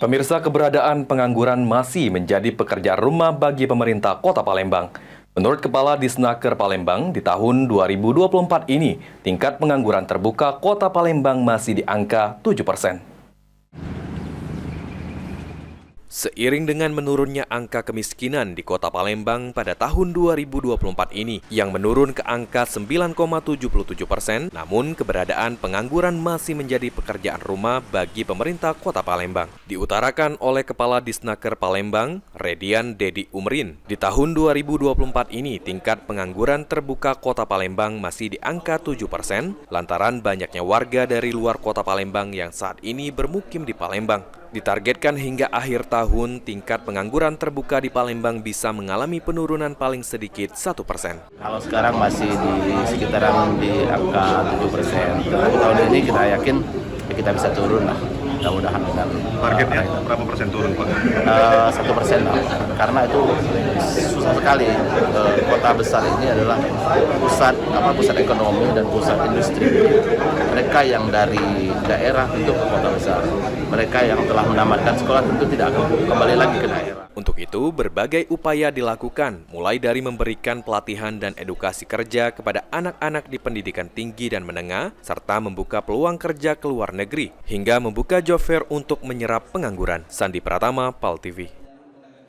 Pemirsa, keberadaan pengangguran masih menjadi pekerjaan rumah bagi pemerintah Kota Palembang. Menurut Kepala Disnaker Palembang, di tahun 2024 ini, tingkat pengangguran terbuka Kota Palembang masih di angka 7%. Seiring dengan menurunnya angka kemiskinan di Kota Palembang pada tahun 2024 ini, yang menurun ke angka 9,77%, namun keberadaan pengangguran masih menjadi pekerjaan rumah bagi pemerintah Kota Palembang. Diutarakan oleh Kepala Disnaker Palembang, Redian Dedi Umrin, di tahun 2024 ini tingkat pengangguran terbuka Kota Palembang masih di angka 7%, lantaran banyaknya warga dari luar Kota Palembang yang saat ini bermukim di Palembang. Ditargetkan hingga akhir tahun, tingkat pengangguran terbuka di Palembang bisa mengalami penurunan paling sedikit 1%. Kalau sekarang masih di sekitaran di angka 7%, tapi tahun ini kita yakin kita bisa turun lah. Mudah-mudahan dengan targetnya berapa persen turun, Pak? 1% lah, karena itu susah sekali. Kota besar ini adalah pusat ekonomi dan pusat industri. Mereka yang dari daerah tentu ke kota besar, mereka yang telah menamatkan sekolah tentu tidak akan kembali lagi ke daerah. Untuk itu, berbagai upaya dilakukan, mulai dari memberikan pelatihan dan edukasi kerja kepada anak-anak di pendidikan tinggi dan menengah, serta membuka peluang kerja ke luar negeri, hingga membuka job fair untuk menyerap pengangguran. Sandi Pratama, PAL TV.